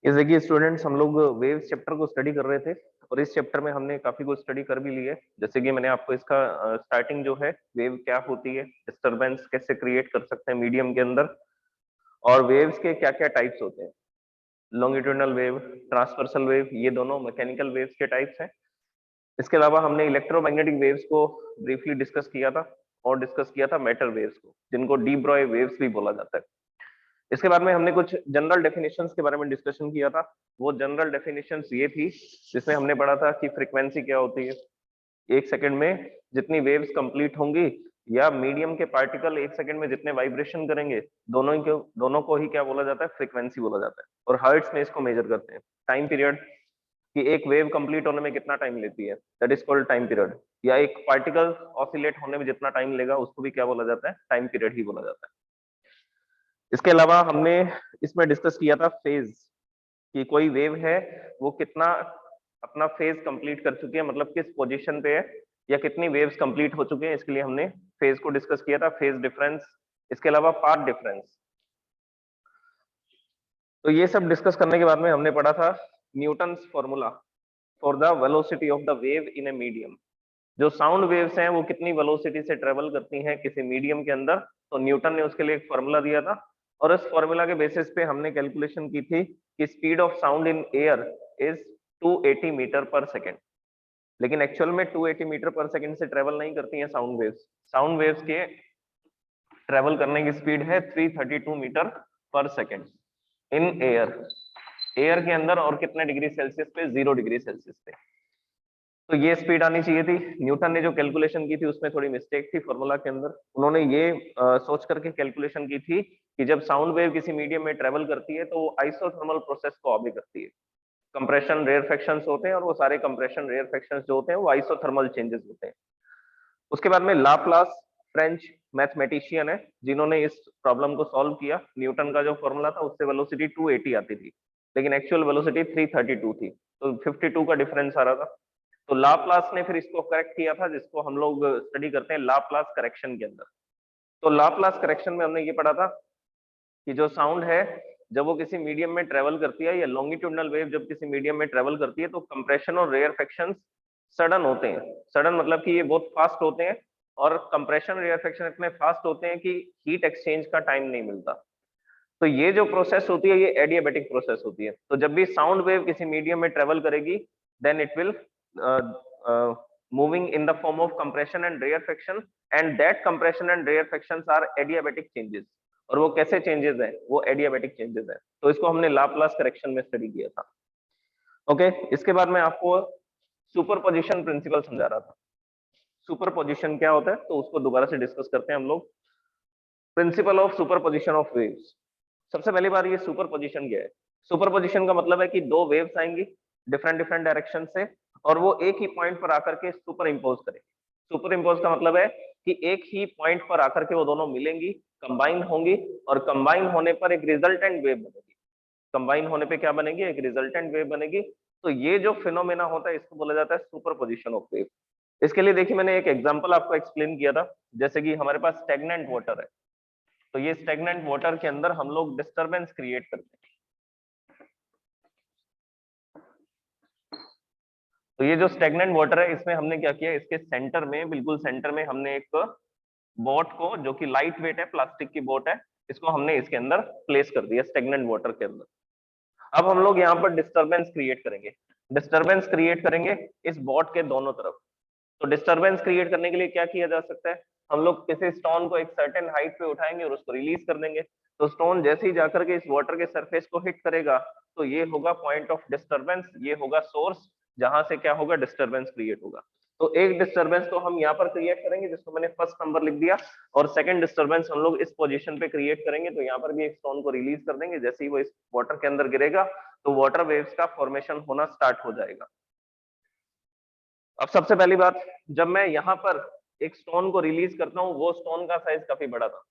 इस देखिए स्टूडेंट्स, हम लोग वेव्स चैप्टर को स्टडी कर रहे थे और इस चैप्टर में हमने काफी कुछ स्टडी कर भी ली है। जैसे कि मैंने आपको इसका स्टार्टिंग जो है, वेव क्या होती है, डिस्टरबेंस कैसे क्रिएट कर सकते हैं मीडियम के अंदर, और वेव्स के क्या क्या टाइप्स होते हैं, लॉन्गिट्यूडनल वेव, ट्रांसवर्सल वेव, ये दोनों मैकेनिकल वेव्स के टाइप्स हैं। इसके अलावा हमने इलेक्ट्रोमैग्नेटिक वेव्स को ब्रीफली डिस्कस किया था और डिस्कस किया था मैटर वेव्स को, जिनको डी ब्रॉय वेव्स भी बोला जाता है। इसके बाद में हमने कुछ जनरल डेफिनेशंस के बारे में डिस्कशन किया था। वो जनरल डेफिनेशंस ये थी जिसमें हमने पढ़ा था कि फ्रीक्वेंसी क्या होती है, एक सेकंड में जितनी वेव्स कंप्लीट होंगी या मीडियम के पार्टिकल एक सेकंड में जितने वाइब्रेशन करेंगे, दोनों को ही क्या बोला जाता है, फ्रीक्वेंसी बोला जाता है। और हर्ट्ज में इसको मेजर करते हैं। टाइम पीरियड, कि एक वेव कंप्लीट होने में कितना टाइम लेती है, that is called time period. या एक पार्टिकल ऑसिलेट होने में जितना टाइम लेगा उसको भी क्या बोला जाता है, टाइम पीरियड ही बोला जाता है। इसके अलावा हमने इसमें डिस्कस किया था फेज, कि कोई वेव है वो कितना अपना फेज कंप्लीट कर चुकी है, मतलब किस पोजीशन पे है या कितनी वेव्स कंप्लीट हो चुके हैं। इसके लिए हमने फेज को डिस्कस किया था, फेज डिफरेंस। इसके अलावा पाथ डिफरेंस। तो ये सब डिस्कस करने के बाद में हमने पढ़ा था Newton's formula for the velocity of the wave in a medium. जो साउंड वेव्स हैं वो कितनी वेलोसिटी से ट्रेवल करती हैं किसी मीडियम के अंदर, तो न्यूटन ने उसके लिए एक फॉर्मूला दिया था। और इस फॉर्मूला के बेसिस पे हमने कैलकुलेशन की थी कि speed of sound in air is 280 metre per second. लेकिन एक्चुअल में 280 मीटर पर सेकेंड से ट्रेवल नहीं करती हैं साउंड वेव्स। साउंड वेव्स के ट्रेवल करने की स्पीड है 332 metre per second in air. Air के अंदर, और कितने डिग्री सेल्सियस पे, 0 डिग्री सेल्सियस पे। तो ये स्पीड आनी चाहिए थी। न्यूटन ने जो कैलकुलेशन की थी उसमें थोड़ी मिस्टेक थी फॉर्मूला के अंदर। उन्होंने ये सोच करके कैलकुलेशन की थी कि जब साउंड वेव किसी मीडियम में ट्रेवल करती है तो वो आइसोथर्मल प्रोसेस को ऑबे करती है। कंप्रेशन रेयरफेक्शंस होते हैं और वो सारे कंप्रेशन रेयरफेक्शंस जो होते हैं वो आइसोथर्मल चेंजेस होते हैं। उसके बाद में लाप्लास फ्रेंच मैथमेटिशियन है जिन्होंने इस प्रॉब्लम को सॉल्व किया। न्यूटन का जो फॉर्मूला था उससे वेलोसिटी 280 आती थी, लेकिन एक्चुअल वेलोसिटी 332 थी, तो 52 का डिफरेंस आ रहा था। तो लाप्लास ने फिर इसको करेक्ट किया था, जिसको हम लोग स्टडी करते हैं लाप्लास करेक्शन के अंदर। तो लाप्लास करेक्शन में हमने ये पढ़ा था कि जो साउंड है जब वो किसी मीडियम में ट्रेवल करती है, या लॉन्गिट्यूडनल वेव जब किसी मीडियम में ट्रेवल करती है, तो कंप्रेशन और रेयरफेक्शन सडन होते हैं। सडन मतलब कि ये बहुत फास्ट होते हैं, और कंप्रेशन रेयरफेक्शन इतने फास्ट होते हैं कि हीट एक्सचेंज का टाइम नहीं मिलता। तो ये जो प्रोसेस होती है ये एडियाबेटिक प्रोसेस होती है। तो जब भी साउंड वेव किसी मीडियम में ट्रेवल करेगी, then it will moving in the form of compression and rarefaction, and that compression and rarefactions are adiabatic changes। और वो कैसे चेंजेस हैं, वो एडियाबेटिक चेंजेस हैं। तो इसको हमने लाप्लास करेक्शन में स्टडी किया था। ओके, इसके बाद मैं आपको सुपरपोजिशन प्रिंसिपल समझा रहा था। सुपरपोजिशन क्या होता है तो उसको दोबारा से डिस्कस करते हैं हम लोग। Principle of superposition of waves. सबसे पहली बार ये सुपरपोजिशन क्या है। सुपरपोजिशन का मतलब है कि दो वेव्स आएंगी डिफरेंट डिफरेंट डायरेक्शन से, और वो एक ही पॉइंट पर आकर के सुपर इम्पोज करेंगे। सुपर इम्पोज का मतलब है कि एक ही पॉइंट पर आकर के वो दोनों मिलेंगी, कंबाइन होंगी, और कंबाइन होने पर एक रिजल्टेंट वेव बनेगी। कंबाइन होने पे क्या बनेगी, एक रिजल्टेंट वेव बनेगी। तो ये जो फिनोमेना होता है इसको बोला जाता है सुपरपोजिशन ऑफ वेव। इसके लिए देखिए मैंने एक एग्जांपल आपको एक्सप्लेन किया था। जैसे कि हमारे पास स्टेगनेंट वाटर है, तो ये स्टेगनेंट वाटर के अंदर हम लोग डिस्टरबेंस क्रिएट करते हैं। तो ये जो स्टेगनेंट वाटर है इसमें हमने क्या किया, इसके सेंटर में, बिल्कुल सेंटर में हमने एक बोट को, जो कि लाइट वेट है, प्लास्टिक की बोट है, इसको हमने इसके अंदर प्लेस कर दिया स्टेगनेंट वाटर के अंदर। अब हम लोग यहाँ पर डिस्टरबेंस क्रिएट करेंगे। डिस्टरबेंस क्रिएट करेंगे इस बोट के दोनों तरफ। तो डिस्टरबेंस क्रिएट करने के लिए क्या किया जा सकता है, हम लोग किसी स्टोन को एक सर्टेन हाइट पे उठाएंगे और उसको रिलीज कर देंगे। तो स्टोन जैसे ही जाकर के इस वाटर के सरफेस को हिट करेगा तो ये होगा पॉइंट ऑफ डिस्टरबेंस, ये होगा सोर्स जहां से क्या होगा, डिस्टरबेंस क्रिएट होगा। तो एक डिस्टरबेंस तो हम यहाँ पर क्रिएट करेंगे जिसको मैंने फर्स्ट नंबर लिख दिया, और सेकंड डिस्टरबेंस हम लोग इस पोजीशन पे क्रिएट करेंगे। तो यहाँ पर भी एक स्टोन को रिलीज कर देंगे, जैसे ही वो इस वाटर के अंदर गिरेगा तो वाटर वेव्स का फॉर्मेशन होना स्टार्ट हो जाएगा। अब सबसे पहली बात, जब मैं यहाँ पर एक स्टोन को रिलीज करता हूँ, वो स्टोन का साइज काफी बड़ा था।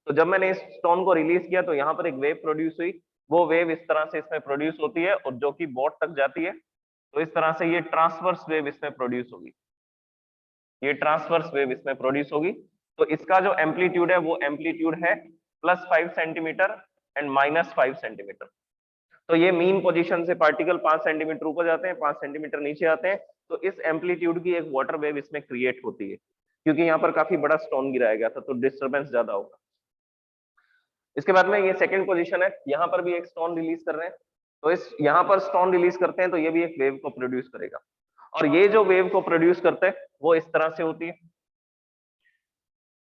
तो जब मैंने इस स्टोन को रिलीज किया तो यहाँ पर एक वेव प्रोड्यूस हुई। वो वेव इस तरह से इसमें प्रोड्यूस होती है और जो कि बोट तक जाती है। तो इस तरह से ये ट्रांसवर्स वेव इसमें प्रोड्यूस होगी, ये ट्रांसवर्स वेव इसमें प्रोड्यूस होगी। तो इसका जो एम्पलीट्यूड है वो एम्पलीट्यूड है +5 सेंटीमीटर एंड -5 सेंटीमीटर। तो ये मीन पोजीशन से पार्टिकल 5 सेंटीमीटर ऊपर जाते हैं, 5 सेंटीमीटर नीचे आते हैं, तो इस एम्पलीट्यूड की एक वाटर वेव इसमें क्रिएट होती है, क्योंकि यहाँ पर काफी बड़ा स्टोन गिराया गया था, तो डिस्टर्बेंस ज्यादा होगा। इसके बाद में ये सेकंड पोजीशन है, यहाँ पर भी एक स्टोन रिलीज कर रहे हैं, तो इस यहाँ पर स्टोन रिलीज करते हैं तो ये भी एक वेव को प्रोड्यूस करेगा, और ये जो वेव को प्रोड्यूस करते हैं वो इस तरह से होती है,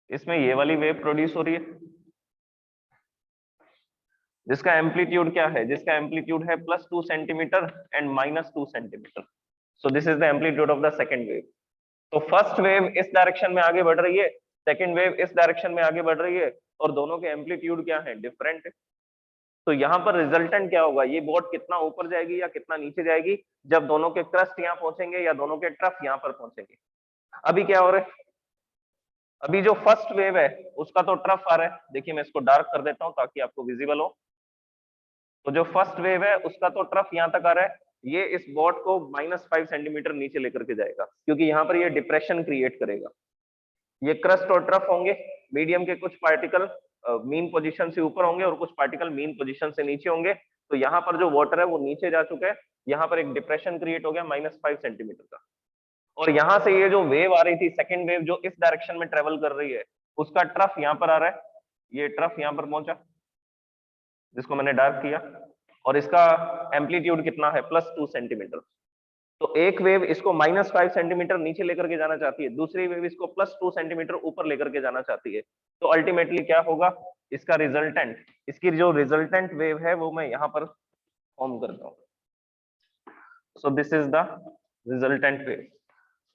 इसमें ये वाली वेव प्रोड्यूस हो रही है जिसका एम्पलीट्यूड क्या है, जिसका एम्पलीट्यूड है +2 centimetre and -2 centimetre. So this is the amplitude of the second wave. तो फर्स्ट वेव इस डायरेक्शन में आगे बढ़ रही है, सेकंड वेव इस डायरेक्शन में आगे बढ़ रही है, और दोनों के एम्पलीट्यूड क्या है, डिफरेंट है। तो यहाँ पर रिजल्टेंट क्या होगा, ये बोट कितना ऊपर जाएगी या कितना नीचे जाएगी जब दोनों के क्रस्ट यहाँ पहुंचेंगे या दोनों के ट्रफ यहाँ पर पहुंचेंगे। अभी क्या हो रहा है, अभी जो फर्स्ट वेव है उसका तो ट्रफ आ रहा है, देखिए मैं इसको डार्क कर देता हूँ ताकि आपको विजिबल हो। तो जो फर्स्ट वेव है उसका तो ट्रफ यहाँ तक आ रहा है, ये इस बोट को -5 सेंटीमीटर नीचे लेकर के जाएगा, क्योंकि यहाँ पर ये डिप्रेशन क्रिएट करेगा। ये क्रस्ट और ट्रफ होंगे, मीडियम के कुछ पार्टिकल मीन पोजीशन से ऊपर होंगे और कुछ पार्टिकल मीन पोजीशन से नीचे होंगे। तो यहाँ पर जो वाटर है वो नीचे जा चुका है, यहाँ पर एक डिप्रेशन क्रिएट हो गया -5 सेंटीमीटर का, और यहाँ से ये जो वेव आ रही थी सेकंड वेव जो इस डायरेक्शन में ट्रेवल कर रही है, उसका ट्रफ यहाँ पर आ रहा है, ये ट्रफ यहाँ पर पहुंचा जिसको मैंने डार्क किया, और इसका एम्पलीट्यूड कितना है, +2 सेंटीमीटर। तो एक वेव इसको -5 सेंटीमीटर नीचे लेकर के जाना चाहती है, दूसरी वेव इसको +2 सेंटीमीटर ऊपर लेकर के जाना चाहती है। तो अल्टीमेटली क्या होगा, इसका रिजल्टेंट, इसकी जो रिजल्टेंट वेव है वो मैं यहाँ पर फॉर्म करता हूँ। सो this is the resultant wave,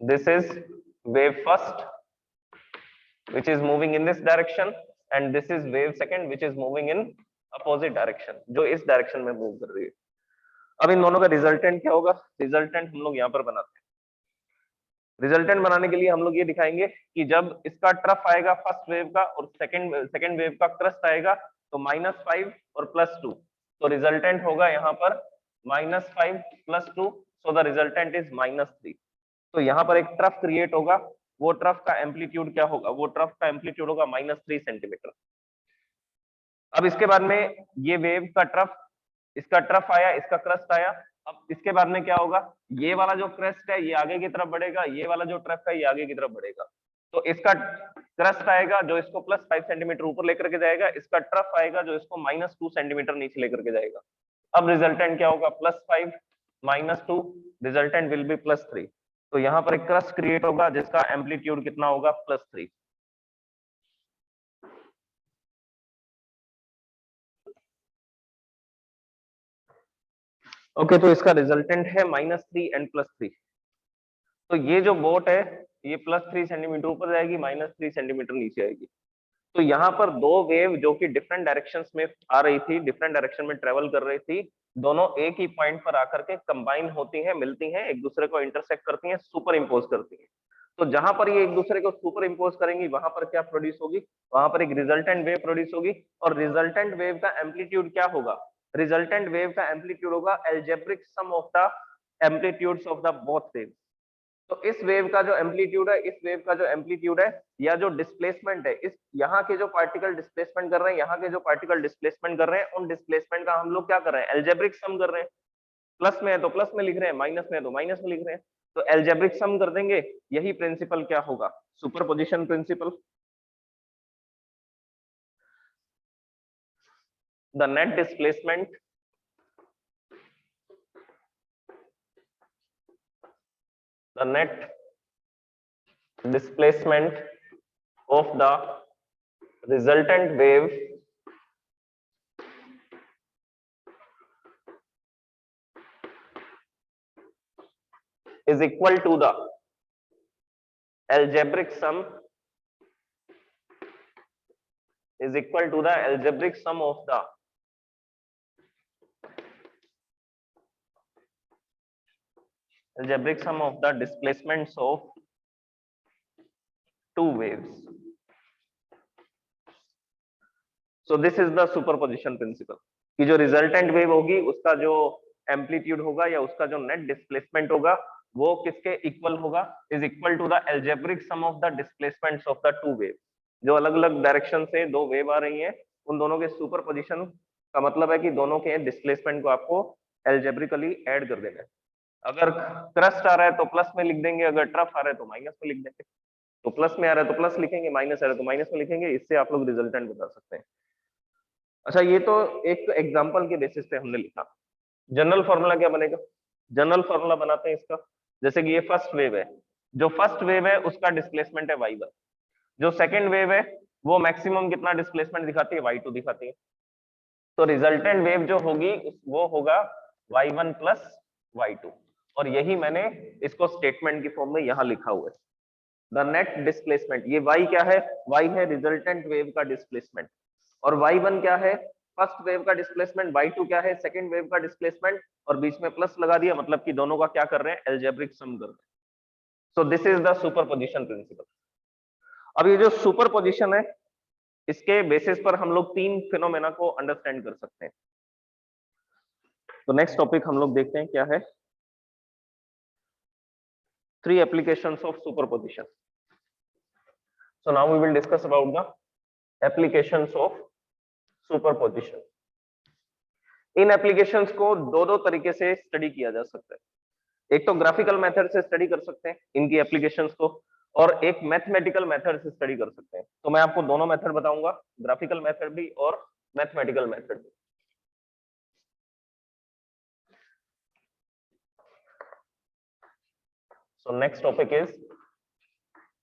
this is wave first which is moving in this direction and this is wave second which is moving in opposite direction, जो इस डायरेक्शन में मूव कर रही है। अब इन दोनों का रिजल्टेंट क्या होगा, रिजल्टेंट हम लोग यहाँ पर बनाते हैं। रिजल्टेंट बनाने के लिए हम लोग ये दिखाएंगे कि जब इसका ट्रफ आएगा फर्स्ट वेव का और सेकंड वेव का क्रस्ट आएगा तो -5 और +2, तो रिजल्टेंट होगा यहाँ पर -5 +2, सो द रिजल्टेंट इज -3। तो यहाँ पर एक ट्रफ क्रिएट होगा, वो ट्रफ का एम्पलीट्यूड क्या होगा, वो ट्रफ का एम्पलीट्यूड होगा -3 सेंटीमीटर। अब इसके बाद में ये वेव का ट्रफ, इसका ट्रफ आया, इसका क्रस्ट आया, अब इसके बाद में क्या होगा, ये वाला जो क्रस्ट है ये आगे की तरफ बढ़ेगा, ये वाला जो ट्रफ है ये आगे की तरफ बढ़ेगा। तो इसका क्रस्ट आएगा जो इसको +5 सेंटीमीटर ऊपर लेकर के जाएगा, इसका ट्रफ आएगा जो इसको -2 सेंटीमीटर नीचे लेकर के जाएगा। अब रिजल्टेंट क्या होगा, +5 -2, रिजल्टेंट विल बी +3। तो यहाँ पर एक क्रस्ट क्रिएट होगा जिसका एम्पलीट्यूड कितना होगा, +3। ओके, तो इसका रिजल्टेंट है -3 एंड +3। तो ये जो बोट है ये +3 सेंटीमीटर ऊपर जाएगी, -3 सेंटीमीटर नीचे आएगी। तो यहाँ पर दो वेव जो कि डिफरेंट डायरेक्शंस में आ रही थी, डिफरेंट डायरेक्शन में ट्रेवल कर रही थी, दोनों एक ही पॉइंट पर आकर के कंबाइन होती हैं, मिलती हैं, एक दूसरे को इंटरसेक्ट करती हैं, सुपर इम्पोज करती हैं। तो जहां पर ये एक दूसरे को सुपर इम्पोज करेंगी वहां पर क्या प्रोड्यूस होगी, वहां पर एक रिजल्टेंट वेव प्रोड्यूस होगी, और रिजल्टेंट वेव का एम्पलीट्यूड क्या होगा, रिजल्टेंट वेव का एम्पलीट्यूड होगा algebraic sum of the amplitudes of the both waves. तो इस वेव का जो एम्पलीट्यूड है, इस वेव का जो एम्पलीट्यूड है या जो डिस्प्लेसमेंट है, इस यहाँ के जो पार्टिकल डिस्प्लेसमेंट कर रहे हैं, यहाँ के जो पार्टिकल डिस्प्लेसमेंट कर रहे हैं, उन डिस्प्लेसमेंट का हम लोग क्या कर रहे हैं, एल्जेब्रिक सम कर रहे हैं। प्लस में है तो प्लस में लिख रहे हैं, माइनस में है तो माइनस में लिख रहे हैं, तो एल्जेब्रिक सम कर देंगे। यही प्रिंसिपल क्या होगा, superposition principle. The net displacement of the resultant wave is equal to the algebraic sum of the displacements of two waves. So this is the superposition principle कि जो रिजल्टेंट वेव होगी उसका जो एम्पलीट्यूड होगा या उसका जो नेट डिस्प्लेसमेंट होगा वो किसके इक्वल होगा, is equal to the algebraic sum of the displacements of the two wave. जो अलग अलग डायरेक्शन से दो वेव आ रही हैं उन दोनों के सुपरपोजिशन का मतलब है कि दोनों के डिस्प्लेसमेंट को आपको एल्जेब्रिकली ऐड कर देना है। अगर क्रस्ट आ रहा है तो प्लस में लिख देंगे, अगर ट्रफ आ रहा है तो माइनस में लिख देंगे। तो प्लस में आ रहा है तो प्लस लिखेंगे, माइनस आ रहा है तो माइनस में लिखेंगे। इससे आप लोग रिजल्टेंट बता सकते हैं। अच्छा, ये तो एक एग्जांपल के बेसिस पे हमने लिखा। जनरल फॉर्मूला क्या बनेगा? जनरल फॉर्मूला बनाते हैं इसका। जैसे कि ये फर्स्ट वेव है, जो फर्स्ट वेव है उसका डिस्प्लेसमेंट है y1, जो सेकंड वेव है वो मैक्सिमम कितना डिस्प्लेसमेंट दिखाती है, y2 दिखाती है। तो रिजल्टेंट वेव जो होगी वो होगा y1 प्लस y2, और यही मैंने इसको स्टेटमेंट की फॉर्म में यहां लिखा हुआ है। द नेट डिस्प्लेसमेंट, ये y क्या है? y है रिजल्टेंट वेव का डिस्प्लेसमेंट, और y1 क्या है? फर्स्ट वेव का डिस्प्लेसमेंट। y2 क्या है? सेकंड वेव का डिस्प्लेसमेंट, और बीच में प्लस लगा दिया, मतलब कि दोनों का क्या कर रहे हैं? एल्जेब्रिक सम कर रहे हैं। सो this is the superposition principle. अब ये जो सुपरपोजिशन है, इसके बेसिस पर हम लोग तीन फिनोमेना को अंडरस्टैंड कर सकते हैं। तो नेक्स्ट टॉपिक हम लोग देखते हैं क्या है, 3 applications of superposition. So now we will discuss about the applications of superposition. In applications को दो दो तरीके से स्टडी किया जा सकता है। एक तो ग्राफिकल मेथड से स्टडी कर सकते हैं इनकी एप्लीकेशंस को, और एक मैथमेटिकल मेथड से स्टडी कर सकते हैं। तो मैं आपको दोनों मेथड बताऊंगा, ग्राफिकल मेथड भी और मैथमेटिकल मेथड भी। So next topic is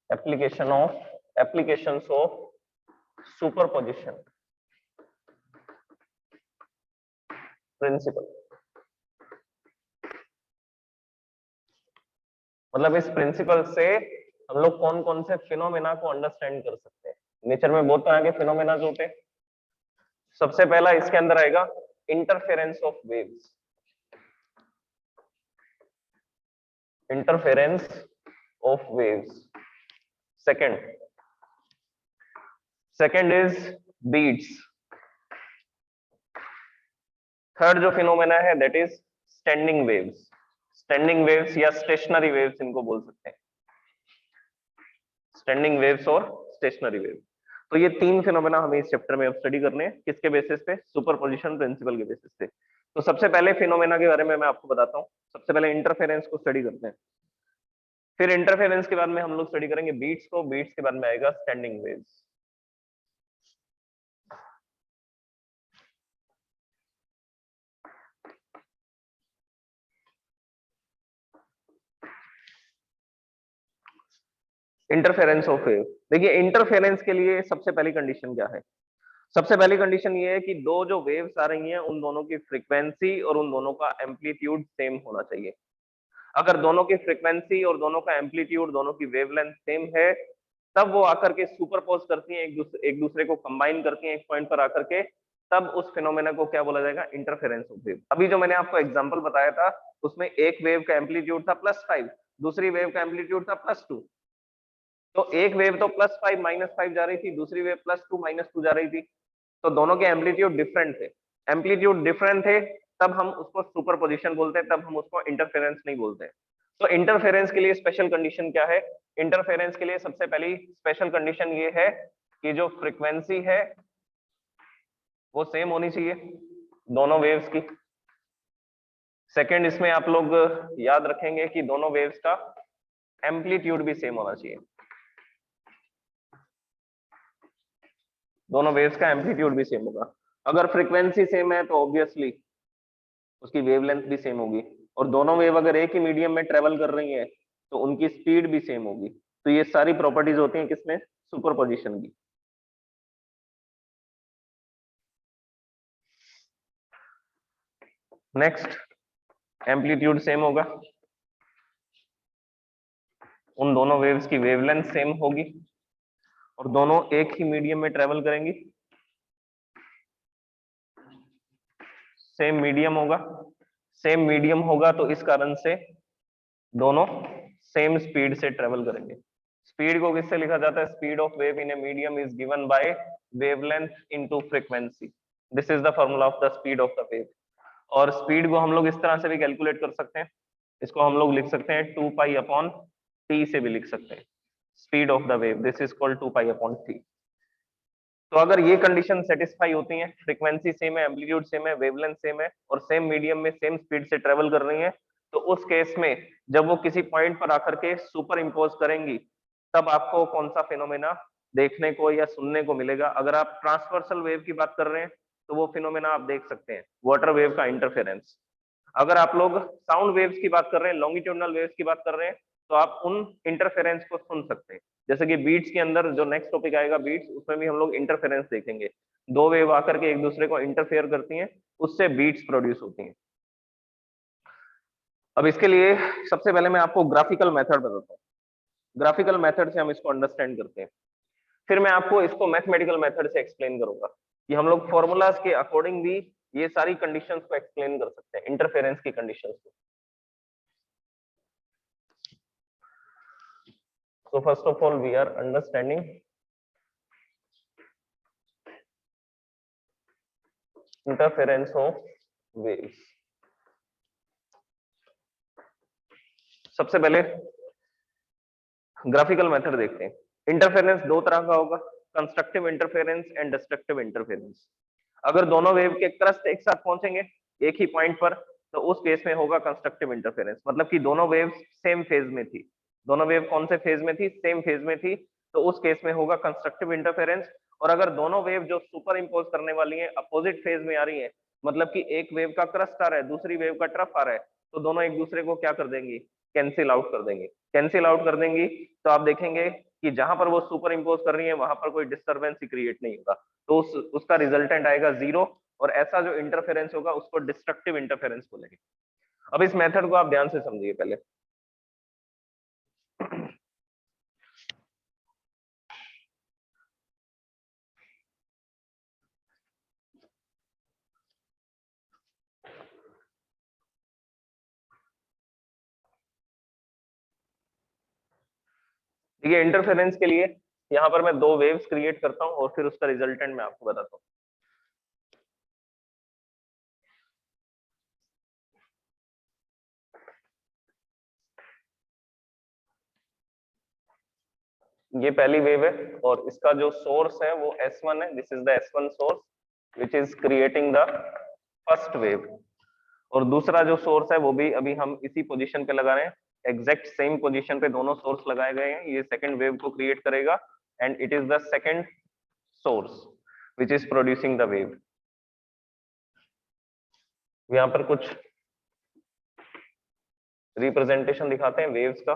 applications of superposition principle। मतलब इस प्रिंसिपल से हम लोग कौन कौन से फिनोमेना को अंडरस्टैंड कर सकते हैं। नेचर में बहुत तरह के फिनोमेना होते हैं। सबसे पहला इसके अंदर आएगा interference of waves. Interference of waves. Second is beats. Third जो फिनोमेना है that is standing waves. Standing waves या स्टेशनरी वेव्स इनको बोल सकते हैं, स्टैंडिंग वेव्स और स्टेशनरी वेव्स। तो ये तीन फिनोमेना हमें इस चैप्टर में अब स्टडी करने हैं। किसके बेसिस पे? सुपरपोजिशन प्रिंसिपल के बेसिस पे। तो सबसे पहले फिनोमेना के बारे में मैं आपको बताता हूँ। सबसे पहले इंटरफेरेंस को स्टडी करते हैं, फिर इंटरफेरेंस के बाद में हम लोग स्टडी करेंगे बीट्स को, बीट्स के बाद में आएगा standing waves. Interference of wave. देखिए, इंटरफेरेंस के लिए सबसे पहली कंडीशन क्या है? सबसे पहली कंडीशन ये है कि दो जो वेव्स आ रही हैं उन दोनों की फ्रीक्वेंसी और उन दोनों का एम्पलीट्यूड सेम होना चाहिए। अगर दोनों की फ्रीक्वेंसी और दोनों का एम्पलीट्यूड, दोनों की वेवलेंथ सेम है, तब वो आकर के सुपरपोज करती हैं, एक दूसरे को कंबाइन करती हैं एक पॉइंट पर आकर के, तब उस फिनोमेना को क्या बोला जाएगा? Interference of wave. अभी जो मैंने आपको एग्जांपल बताया था उसमें एक वेव का एम्पलीट्यूड था +5, दूसरी वेव का एम्पलीट्यूड था +2। तो एक वेव तो +5 -5 जा रही थी, दूसरी वेव +2 -2 जा रही थी। तो दोनों के एम्पलीट्यूड डिफरेंट थे। एम्पलीट्यूड डिफरेंट थे तब हम उसको सुपरपोजिशन बोलते हैं, तब हम उसको इंटरफेरेंस नहीं बोलते हैं। तो इंटरफेरेंस के लिए स्पेशल कंडीशन क्या है? इंटरफेरेंस के लिए सबसे पहली स्पेशल कंडीशन ये है कि जो फ्रीक्वेंसी है वो सेम होनी चाहिए दोनों वेव्स की। सेकंड, इसमें आप लोग याद रखेंगे कि दोनों वेव्स का एम्पलीट्यूड भी सेम होना चाहिए। दोनों वेव्स का एम्पलीट्यूड भी सेम होगा। अगर फ्रीक्वेंसी सेम है तो ऑब्वियसली उसकी वेवलेंथ भी सेम होगी, और दोनों वेव अगर एक ही मीडियम में ट्रेवल कर रही है तो उनकी स्पीड भी सेम होगी। तो ये सारी प्रॉपर्टीज होती हैं किसमें? सुपरपोजिशन की। नेक्स्ट, एम्पलीट्यूड सेम होगा, उन दोनों वेव्स की वेवलेंथ सेम होगी, और दोनों एक ही मीडियम में ट्रेवल करेंगी। सेम मीडियम होगा, सेम मीडियम होगा तो इस कारण से दोनों सेम स्पीड से ट्रेवल करेंगे। स्पीड को किससे लिखा जाता है? Speed of wave in a medium is given by wavelength into frequency. This is the formula of the speed of the wave. और स्पीड को हम लोग इस तरह से भी कैलकुलेट कर सकते हैं, इसको हम लोग लिख सकते हैं 2π/t से भी लिख सकते हैं। Speed of the wave, this is called 2π/t। तो अगर ये कंडीशन सेटिस्फाई होती है, फ्रीक्वेंसी सेम है, एम्पलीट्यूड सेम है, वेवलेंथ सेम है और सेम मीडियम में सेम स्पीड से ट्रेवल कर रही है, तो उस केस में जब वो किसी पॉइंट पर आकर के सुपर इम्पोज करेंगी, तब आपको कौन सा फिनोमेना देखने को या सुनने को मिलेगा। अगर आप ट्रांसवर्सल वेव की बात कर रहे हैं तो वो फिनोमेना आप देख सकते हैं, वाटर वेव का इंटरफेरेंस। अगर आप लोग साउंड वेव्स की बात कर रहे हैं, लॉन्गिट्यूडनल वेव्स की बात कर रहे हैं, तो आप उन इंटरफेरेंस को सुन सकते हैं। जैसे कि बीट्स के अंदर जो नेक्स्ट टॉपिक आएगा बीट्स, उसमें भी हम लोग इंटरफेरेंस देखेंगे। दो वेव आकर के एक दूसरे को इंटरफेयर करती हैं, उससे बीट्स प्रोड्यूस होती हैं। अब इसके लिए सबसे पहले मैं आपको ग्राफिकल मेथड बताता हूँ। ग्राफिकल मेथड से हम इसको अंडरस्टैंड करते हैं, फिर मैं आपको इसको मैथमेटिकल मेथड से एक्सप्लेन करूंगा कि हम लोग फॉर्मूलाज के अकॉर्डिंग भी ये सारी कंडीशंस को एक्सप्लेन कर सकते हैं, इंटरफेरेंस की कंडीशंस को। So first of all, we are understanding interference of waves. सबसे पहले ग्राफिकल मेथड देखते हैं। इंटरफेरेंस दो तरह का होगा, constructive interference and destructive interference. अगर दोनों वेव के क्रस्ट एक साथ पहुंचेंगे एक ही पॉइंट पर, तो उस केस में होगा कंस्ट्रक्टिव इंटरफेरेंस, मतलब कि दोनों वेव सेम फेज में थी। दोनों वेव कौन से फेज में थी? सेम फेज में थी, तो उस केस में होगा कंस्ट्रक्टिव इंटरफेरेंस। और अगर दोनों वेव जो सुपर इम्पोज करने वाली है अपोजिट फेज में आ रही है, मतलब कि एक वेव का क्रस्ट आ रहा है, दूसरी वेव का ट्रफ आ रहा है, तो दोनों एक दूसरे को क्या कर देंगी? कैंसिल आउट कर देंगे। कैंसिल आउट कर देंगी तो आप देखेंगे कि जहां पर वो सुपर इम्पोज कर रही है वहां पर कोई डिस्टर्बेंस ही क्रिएट नहीं होगा, तो उसका रिजल्टेंट आएगा जीरो। और ऐसा जो इंटरफेरेंस होगा उसको डिस्ट्रक्टिव इंटरफेरेंस बोलेंगे। अब इस मेथड को आप ध्यान से समझिए पहले। देखिए इंटरफेरेंस के लिए यहाँ पर मैं दो वेव्स क्रिएट करता हूँ और फिर उसका रिजल्टेंट मैं आपको बताता हूँ। ये पहली वेव है और इसका जो सोर्स है वो S1 है। This is the S1 source which is creating the first wave. और दूसरा जो सोर्स है वो भी अभी हम इसी पोजीशन पे लगा रहे हैं, एग्जैक्ट सेम पोजीशन पे दोनों सोर्स लगाए गए हैं। ये सेकंड वेव को क्रिएट करेगा and it is the second source which is producing the wave. यहाँ पर कुछ रिप्रेजेंटेशन दिखाते हैं वेव्स का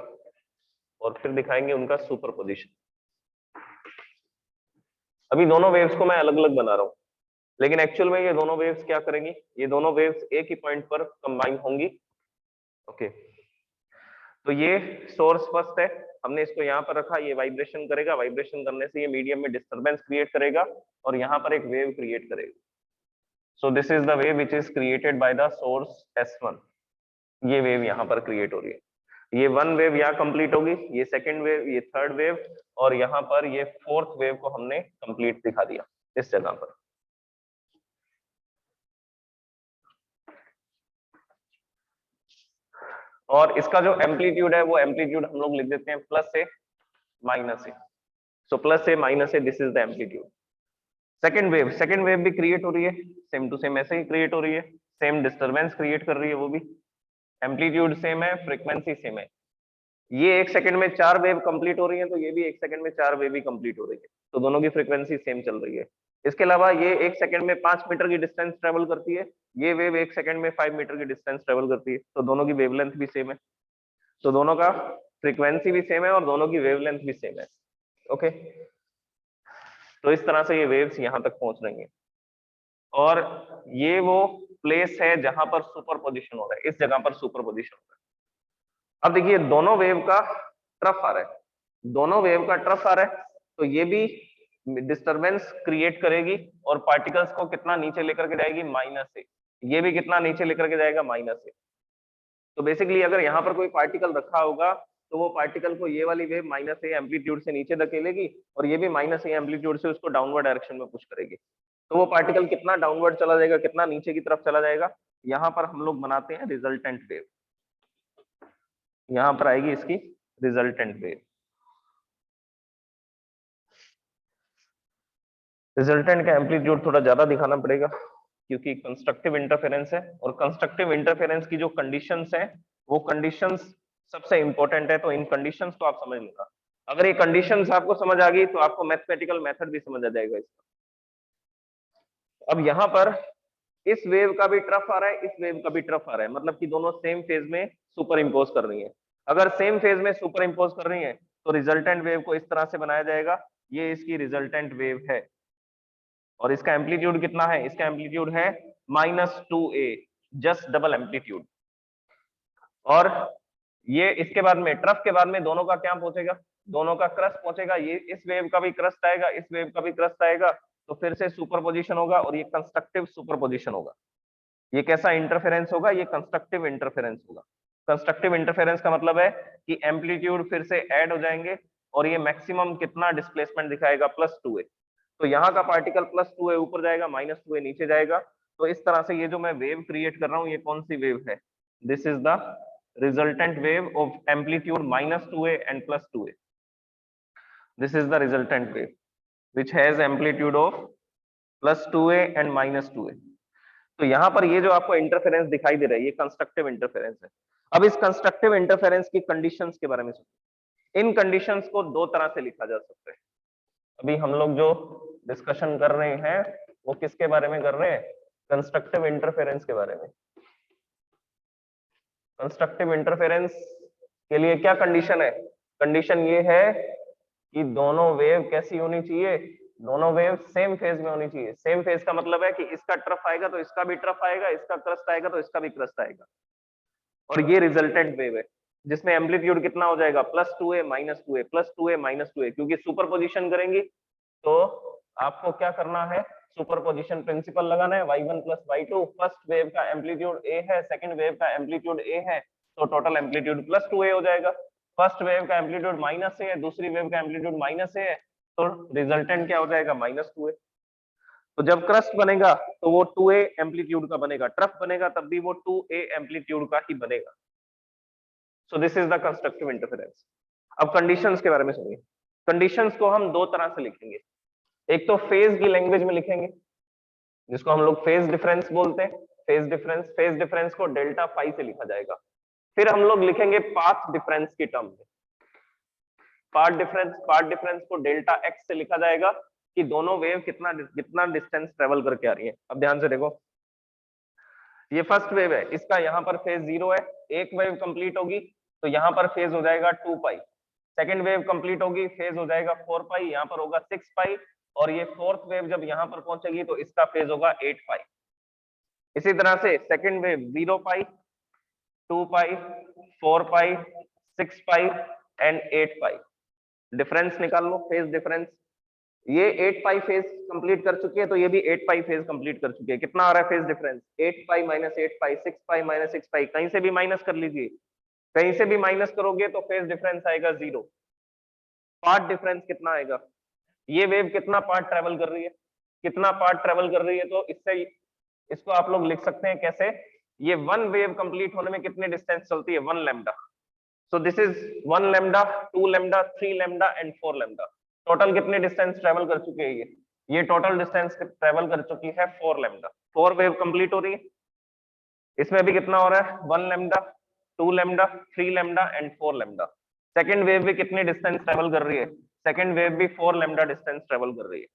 और फिर दिखाएंगे उनका सुपरपोजिशन। अभी दोनों वेव्स को मैं अलग अलग बना रहा हूँ, लेकिन एक्चुअल में ये दोनों वेव्स क्या करेंगी? ये दोनों वेव्स एक ही पॉइंट पर कंबाइन होंगी। ओके, तो ये सोर्स फर्स्ट है, हमने इसको यहाँ पर रखा, ये वाइब्रेशन करेगा, वाइब्रेशन करने से ये मीडियम में डिस्टरबेंस क्रिएट करेगा और यहाँ पर एक वेव क्रिएट करेगा। सो this is the wave which is created by the source S1। ये वेव यहाँ पर क्रिएट हो रही है। ये वन वेव यहाँ कंप्लीट होगी, ये सेकंड वेव, ये थर्ड वेव और यहाँ पर ये फोर्थ वेव को हमने कंप्लीट दिखा दिया इस जगह पर। और इसका जो एम्पलीट्यूड है वो एम्पलीट्यूड हम लोग लिख देते हैं प्लस से माइनस से। सो प्लस से माइनस से, this is the amplitude. Second wave भी क्रिएट हो रही है, सेम टू सेम ऐसे ही क्रिएट हो रही है, सेम डिस्टरबेंस क्रिएट कर रही है वो भी, एम्पलीट्यूड सेम है, फ्रीक्वेंसी सेम है। ये एक सेकंड में चार वेव कंप्लीट हो रही है, तो ये भी एक सेकंड में चार वेव भी कंप्लीट हो रही है, तो दोनों की फ्रीक्वेंसी सेम चल रही है। इसके अलावा ये एक सेकंड में 5 मीटर की डिस्टेंस ट्रेवल करती है, ये वेव एक सेकंड में 5 मीटर की डिस्टेंस ट्रेवल करती है, तो दोनों की वेवलेंथ भी सेम है, तो दोनों का फ्रीक्वेंसी भी सेम है और दोनों की वेवलेंथ भी सेम है। ओके, तो इस तरह से ये वेव्स यहाँ तक पहुंच रही हैं और ये वो प्लेस है जहां पर सुपर पोजिशन हो रहा है, इस जगह पर सुपर पोजिशन हो रहा है। अब देखिए दोनों वेव का ट्रफ आ रहा है, दोनों वेव का ट्रफ आ रहा है, तो ये भी डिस्टरबेंस क्रिएट करेगी और पार्टिकल्स को कितना नीचे लेकर के जाएगी? माइनस से। ये भी कितना नीचे लेकर के जाएगा? माइनस से। तो बेसिकली अगर यहाँ पर कोई पार्टिकल रखा होगा तो वो पार्टिकल को ये वाली वेव माइनस ए एम्पलीट्यूड से नीचे धकेलेगी और ये भी माइनस ए एम्पलीट्यूड से उसको डाउनवर्ड डायरेक्शन में पुश करेगी। तो वो पार्टिकल कितना डाउनवर्ड चला जाएगा, कितना नीचे की तरफ चला जाएगा? यहाँ पर हम लोग बनाते हैं रिजल्टेंट वेव, यहाँ पर आएगी इसकी रिजल्टेंट वेव। रिजल्टेंट का एम्पलीट्यूड थोड़ा ज्यादा दिखाना पड़ेगा क्योंकि कंस्ट्रक्टिव इंटरफेरेंस है, और कंस्ट्रक्टिव इंटरफेरेंस की जो कंडीशंस हैं वो कंडीशंस सबसे इंपॉर्टेंट है, तो इन कंडीशंस को आप समझ लेना। अगर ये कंडीशंस आपको समझ आ गई तो आपको मैथमेटिकल मेथड भी समझ आ जाएगा इसका। अब यहाँ पर इस वेव का भी ट्रफ आ रहा है, इस वेव का भी ट्रफ आ रहा है, मतलब कि दोनों सेम फेज में सुपर इम्पोज कर रही है। अगर सेम फेज में सुपर इम्पोज कर रही है तो रिजल्टेंट वेव को इस तरह से बनाया जाएगा, ये इसकी रिजल्टेंट वेव है। और इसका एम्पलीट्यूड कितना है? इसका एम्पलीट्यूड है -2a, जस्ट डबल एम्पलीट्यूड। और ये इसके बाद में ट्रफ के बाद में दोनों का क्या पहुंचेगा? दोनों का क्रस्ट पहुंचेगा। ये इस वेव का भी क्रस्ट आएगा, इस वेव का भी क्रस्ट आएगा, तो फिर से सुपरपोजिशन होगा और ये कंस्ट्रक्टिव सुपरपोजिशन होगा। ये कैसा इंटरफेरेंस होगा? ये कंस्ट्रक्टिव इंटरफेरेंस होगा। कंस्ट्रक्टिव इंटरफेरेंस का मतलब है कि एम्पलीट्यूड फिर से ऐड हो जाएंगे और ये मैक्सिमम कितना डिस्प्लेसमेंट दिखाएगा? +2a। तो यहाँ का पार्टिकल +2a ऊपर जाएगा, -2a नीचे जाएगा। तो इस तरह से ये जो मैं वेव क्रिएट कर रहा हूँ, ये कौन सी वेव है? This is the resultant wave of amplitude -2a and +2a। This is the resultant wave which has amplitude of +2a and -2a। तो यहाँ पर ये जो आपको इंटरफेरेंस दिखाई दे रहा है, ये कंस्ट्रक्टिव इंटरफेरेंस है। अब इस कंस्ट्रक्टिव इंटरफेरेंस की कंडीशंस के बारे में सोचिए। इन कंडीशंस को दो तरह से लिखा जा सकता है। अभी हम लोग जो डिस्कशन कर रहे हैं वो किसके बारे में कर रहे हैं? कंस्ट्रक्टिव इंटरफेरेंस के बारे में। कंस्ट्रक्टिव इंटरफेरेंस के लिए क्या कंडीशन है? कंडीशन ये है कि दोनों वेव कैसी होनी चाहिए? दोनों वेव सेम फेज में होनी चाहिए। सेम फेज का मतलब है कि इसका ट्रफ आएगा तो इसका भी ट्रफ आएगा, इसका क्रस्ट आएगा तो इसका भी क्रस्ट आएगा। और ये रिजल्टेंट वेव है जिसमें एम्पलीट्यूड कितना हो जाएगा? +2a -2a, +2a -2a, क्योंकि सुपरपोजिशन करेंगी तो आपको क्या करना है? सुपरपोजिशन प्रिंसिपल लगाना है, y1 + y2। फर्स्ट वेव का एम्पलीट्यूड a है, सेकंड वेव का एम्पलीट्यूड a है, तो टोटल एम्पलीट्यूड +2a हो जाएगा। फर्स्ट वेव का एम्पलीट्यूड -a है, दूसरी वेव का एम्पलीट्यूड -a है, तो रिजल्टेंट क्या हो जाएगा? -2a। तो जब क्रस्ट बनेगा तो वो 2a एम्पलीट्यूड का बनेगा, ट्रफ बनेगा तब भी वो 2a एम्पलीट्यूड का ही बनेगा। सो this is the constructive interference. अब कंडीशंस के बारे में सुनिए। कंडीशंस को हम दो तरह से लिखेंगे। एक तो फेज की लैंग्वेज में लिखेंगे जिसको हम लोग फेज डिफरेंस बोलते हैं। फेज डिफरेंस को डेल्टा फाई से लिखा जाएगा। फिर हम लोग लिखेंगे पाथ डिफरेंस की टर्म में। पाथ डिफरेंस को डेल्टा एक्स से लिखा जाएगा कि दोनों वेव कितना डिस्टेंस ट्रेवल करके आ रही है। अब ध्यान से देखो, ये फर्स्ट वेव है, इसका यहाँ पर फेज 0 है। एक वेव कंप्लीट होगी तो यहाँ पर फेज हो जाएगा 2 पाई। सेकेंड वेव कंप्लीट होगी, फेज हो जाएगा 4 पाई, यहाँ पर होगा 6 पाई। और ये फोर्थ वेव जब यहाँ पर पहुंचेगी तो इसका फेज होगा 8 पाई। इसी तरह से second wave 0 pi, 2 pi, 4 pi, 6 pi and 8 pi. Difference निकाल लो, फेज डिफरेंस। ये 8 पाई फेज कंप्लीट कर चुकी है तो ये भी 8 पाई फेज कंप्लीट कर चुकी है। कितना आ रहा है फेज डिफरेंस? 8 पाई -8 पाई, 6 पाई -6 पाई। कहीं से भी माइनस कर लीजिए, कहीं से भी माइनस करोगे तो फेज डिफरेंस आएगा 0। पार्ट डिफरेंस कितना आएगा? ये वेव कितना पार्ट ट्रेवल कर रही है? कितना पार्ट ट्रेवल कर रही है? तो इससे इसको आप लोग लिख सकते हैं कैसे? ये वन वेव कंप्लीट होने में कितनी डिस्टेंस चलती है? 1 lambda. So this is 1 lambda, 2 lambda, 3 lambda and 4 lambda. Total कितनी डिस्टेंस ट्रेवल कर चुकी है ये टोटल डिस्टेंस ट्रेवल कर चुकी है 4 लैम्डा। 4 वेव कंप्लीट हो रही है। इसमें भी कितना हो रहा है? 1 lambda, 2 lambda, 3 lambda and 4 lambda. Second wave भी कितनी डिस्टेंस ट्रेवल कर रही है? सेकेंड वेव भी 4 लैम्डा डिस्टेंस ट्रेवल कर रही है।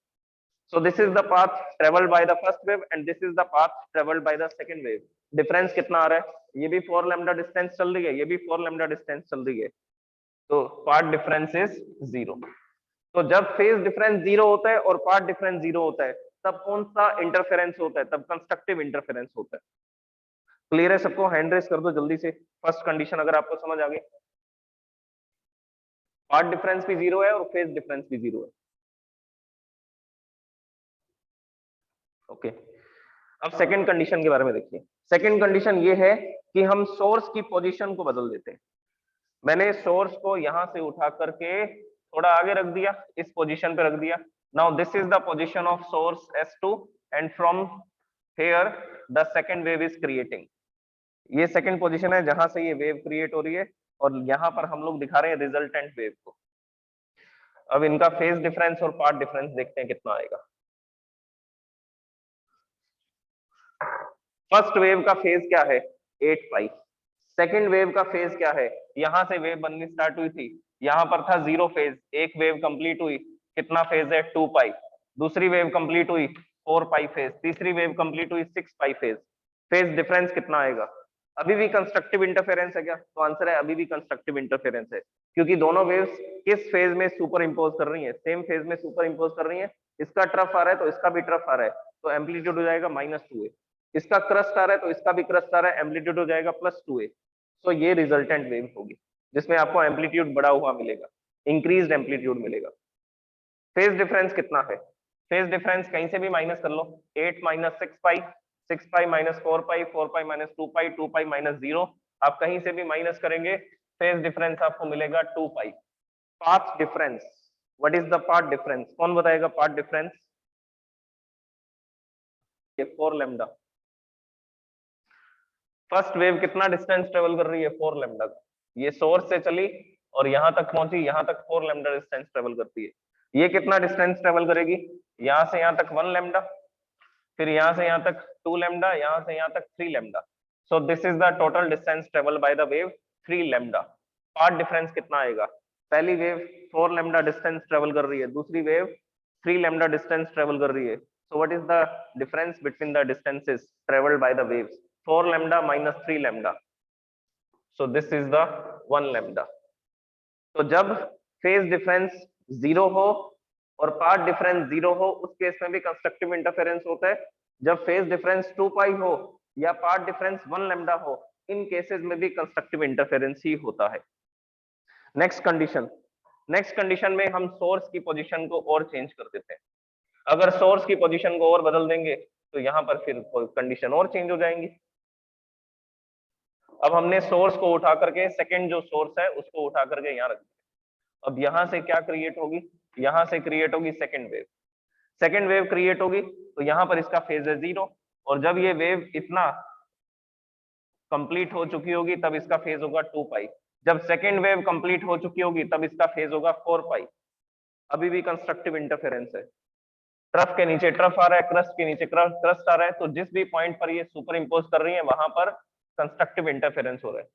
So this is the path traveled by the first wave and this is the path traveled by the second wave. Difference कितना आ रहा है? ये भी 4 लैम्डा डिस्टेंस चल रही है, ये भी 4 लैम्डा डिस्टेंस चल रही है, तो पार्ट डिफरेंस इज 0। तो जब फेज डिफरेंस 0 होता है और पार्ट डिफरेंस 0 होता है तब कौन सा इंटरफेरेंस होता है? तब कंस्ट्रक्टिव इंटरफेरेंस होता है। क्लियर है सबको? हैंड रेस कर दो जल्दी से। फर्स्ट कंडीशन अगर आपको समझ आ गई। पार्ट डिफरेंस भी 0 है और फेज डिफरेंस भी 0 है। ओके, अब सेकंड कंडीशन के बारे में देखिए। सेकंड कंडीशन ये है कि हम सोर्स की पोजीशन को बदल देते हैं। मैंने सोर्स को यहां से उठा करके थोड़ा आगे रख दिया, इस पोजीशन पे रख दिया। Now this is the position of source S2 and from here the second wave is creating. ये सेकंड पोजीशन है जहां से ये वेव क्रिएट हो रही है और यहाँ पर हम लोग दिखा रहे हैं रिजल्टेंट वेव को। अब इनका फेज डिफरेंस और पार्ट डिफरेंस देखते हैं कितना आएगा। फर्स्ट वेव का फेज क्या है 8 पाई, सेकंड वेव का फेज क्या है, यहां से वेव बननी स्टार्ट हुई थी, यहां पर था 0 फेज, एक वेव कंप्लीट हुई, कितना फेज है 2 पाई, दूसरी वेव कंप्लीट हुई 4 पाई फेज, तीसरी वेव कंप्लीट हुई 6 पाई फेज, फेज डिफरेंस कितना आएगा? अभी भी कंस्ट्रक्टिव इंटरफेरेंस है क्या? तो आंसर है अभी भी कंस्ट्रक्टिव इंटरफेरेंस है, क्योंकि दोनों वेव्स किस फेज में सुपर इंपोज कर रही है, सेम फेज में सुपर इंपोज कर रही है। इसका ट्रफ आ रहा है तो इसका भी ट्रफ आ रहा है, तो एम्पलीट्यूड हो जाएगा -2a, इसका क्रस्ट आ रहा है तो इसका भी क्रस्ट आ रहा है, एम्पलीट्यूड हो जाएगा +2a। तो ये रिजल्टेंट वेव होगी जिसमें आपको एम्पलीट्यूड बढ़ा हुआ मिलेगा, इंक्रीज्ड एम्पलीट्यूड मिलेगा। फेज डिफरेंस कितना है? फेज डिफरेंस कहीं से भी माइनस कर लो, 8 - 6 पाई, 6 पाई - 4 पाई, 4 पाई - 2 पाई, 2 पाई -0, आप कहीं से भी माइनस करेंगे, फेज डिफरेंस आपको मिलेगा 2 pi. Path difference, what is the path difference? कौन बताएगा path difference? 4 lambda. First wave कितना डिस्टेंस ट्रेवल कर रही है 4 लैम्डा का, ये सोर्स से चली और यहां तक पहुंची, यहां तक 4 लैम्डा डिस्टेंस ट्रेवल करती है। ये कितना डिस्टेंस ट्रेवल करेगी? यहां से यहां तक 1 लैम्डा, फिर यहां से यहां तक 2 लैम्डा, यहां से यहां तक 3 lambda. So this is the total distance travel by the wave 3 lambda. Path difference कितना आएगा? पहली वेव 4 लैम्डा डिस्टेंस ट्रेवल कर रही है, दूसरी वेव 3 लैम्डा डिस्टेंस ट्रेवल कर रही है। So what is the difference between the distances travelled by the waves? 4 lambda minus 3 lambda, so this is the 1 lambda। तो जब फेज डिफरेंस 0 हो और पाथ डिफरेंस 0 हो, उस केस में भी कंस्ट्रक्टिव इंटरफेरेंस होता है। जब फेज डिफरेंस 2 पाई हो या पाथ डिफरेंस 1 लैम्डा हो, इन केसेस में भी कंस्ट्रक्टिव इंटरफेरेंस ही होता है। नेक्स्ट कंडीशन, नेक्स्ट कंडीशन में हम सोर्स की पोजीशन को और चेंज कर देते हैं। अगर सोर्स की पोजीशन को और बदल देंगे तो यहाँ पर फिर कंडीशन और चेंज हो जाएंगी। अब हमने सोर्स को उठा करके, सेकंड जो सोर्स है उसको उठा करके यहाँ रख दिया। अब यहाँ से क्या क्रिएट होगी? यहाँ से क्रिएट होगी second wave. Second wave create होगी तो यहाँ पर इसका फेज है 0, और जब ये वेव इतना कंप्लीट हो चुकी होगी तब इसका फेज होगा 2 पाई। जब सेकंड वेव कंप्लीट हो चुकी होगी तब इसका फेज होगा 4 पाई। अभी भी कंस्ट्रक्टिव इंटरफेरेंस है, ट्रफ के नीचे ट्रफ आ रहा है, क्रस्ट के नीचे क्रस्ट आ रहा है, तो जिस भी पॉइंट पर ये सुपर इंपोज कर रही है वहां पर कंस्ट्रक्टिव इंटरफेरेंस हो रहा है।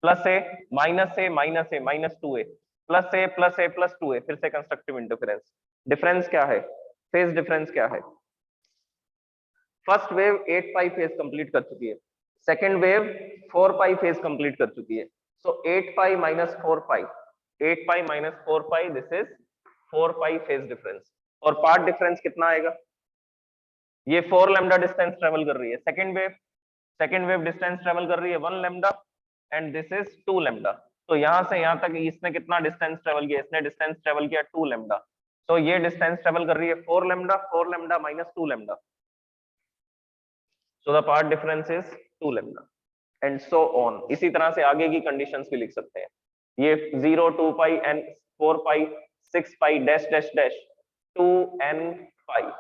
प्लस ए -2a, प्लस ए फिर से कंस्ट्रक्टिव इंटरफेरेंस। डिफरेंस क्या है? फेज डिफरेंस क्या है? First wave 8 pi phase complete कर चुकी है, second wave 4 pi phase complete कर चुकी है। So 8 pi - 4 pi, 8 pi - 4 pi, this is 4 pi phase difference. और पाथ डिफरेंस कितना आएगा? ये 4 लैम्डा डिस्टेंस ट्रेवल कर रही है, सेकंड वेव डिस्टेंस ट्रेवल कर रही है 1 lambda, and this is 2 lambda. तो यहां से यहां तक इसने कितना डिस्टेंस ट्रेवल किया? इसने डिस्टेंस ट्रेवल किया 2 लैम्डा। तो ये डिस्टेंस ट्रेवल कर रही है 4 lambda, 4 lambda -2 lambda, so the path difference is 2 lambda, and so on. इसी तरह से आगे की कंडीशंस भी लिख सकते हैं। ये 0, 2 पाई, एन 4 पाई, 6 पाई, डैश डैश डैश 2n पाई,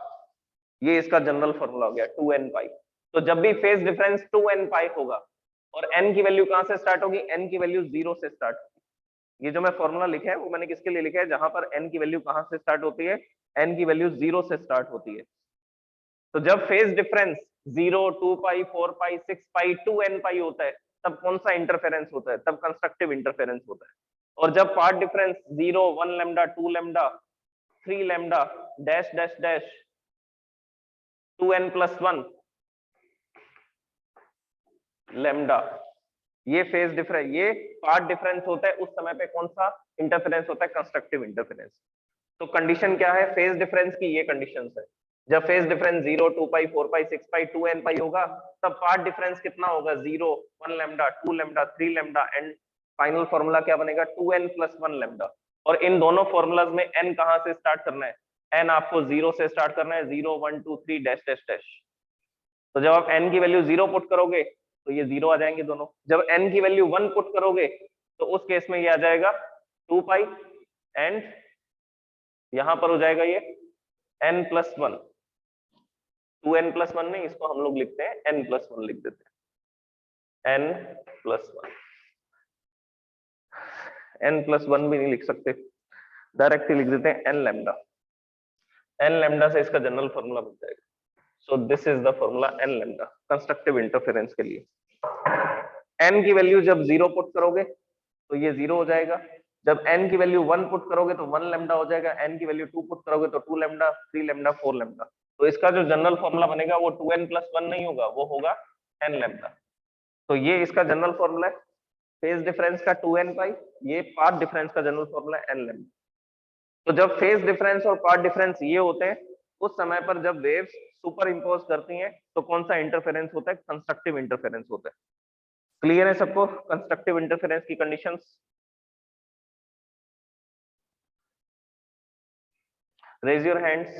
ये इसका जनरल फॉर्मूला हो गया 2n पाई। तो जब भी फेज डिफरेंस 2n पाई होगा, और n की वैल्यू कहां से स्टार्ट होगी? n की वैल्यू 0 से स्टार्ट होगी। ये जो मैं फॉर्मूला लिखा है वो मैंने किसके लिए लिखा है? जहां पर n की वैल्यू कहां से स्टार्ट होती है? n की वैल्यू 0 से स्टार्ट होती है। तो जब फेज डिफरेंस 0, 2 पाई, 4 पाई, 6 पाई, 2n पाई होता है, तब कौन सा इंटरफेरेंस होता है? तब कंस्ट्रक्टिव इंटरफेरेंस होता है। और जब path difference 0, 1 lambda, 2 lambda, 3 lambda, dash dash dash 2n+1 lambda, ये फेज डिफरेंस, ये पाथ डिफरेंस होता है, उस समय पे कौन सा इंटरफेरेंस होता है? Constructive interference. तो कंडीशन क्या है फेज डिफरेंस की? ये कंडीशंस है। जब फेज डिफरेंस 0, 2 पाई, 4 पाई, 6 पाई, 2n पाई होगा, तब पाथ डिफरेंस कितना होगा? 0, 1 lambda, 2 lambda, 3 lambda, and final formula क्या बनेगा? 2n+1 lambda. और इन दोनों फॉर्मूलाज में n कहां से स्टार्ट करना है? n आपको 0 से स्टार्ट करना है, 0, 1, 2, 3 डैश डैश डैश। तो जब आप n की वैल्यू 0 पुट करोगे तो ये 0 आ जाएंगे दोनों। जब n की वैल्यू 1 पुट करोगे तो उस केस में ये आ जाएगा 2 पाई, एंड यहां पर हो जाएगा ये n+1, 2n+1 नहीं, इसको हम लोग लिखते हैं n+1 लिख देते हैं, n+1। n+1 भी नहीं लिख सकते, डायरेक्ट ही लिख देते हैं n लैम्डा। n लैम्डा से इसका जनरल फॉर्मूला बन जाएगा। So this is the formula n lambda constructive interference के लिए। एन की वैल्यू जब 0 पुट करोगे तो ये 0 हो जाएगा, जब n की वैल्यू 1 पुट करोगे तो 1 लैम्डा हो जाएगा, n की वैल्यू 2 पुट करोगे तो 2 लैम्डा, 3 लैम्डा, 4 लैम्डा। तो इसका जो जनरल फॉर्मूला बनेगा वो 2n + 1 नहीं होगा, वो होगा n लैम्डा। तो ये इसका जनरल फॉर्मूला है, फेज डिफरेंस का 2n पाई, ये पाथ डिफरेंस का जनरल फॉर्मूला है n लैम्डा। तो जब फेज डिफरेंस और पाथ डिफरेंस ये होते हैं, उस समय पर जब वेव्स सुपर इंपोज करती हैं तो कौन सा इंटरफेरेंस होता है? कंस्ट्रक्टिव इंटरफेरेंस होता है। क्लियर है सबको कंस्ट्रक्टिव इंटरफेरेंस की कंडीशंस? Raise your hands.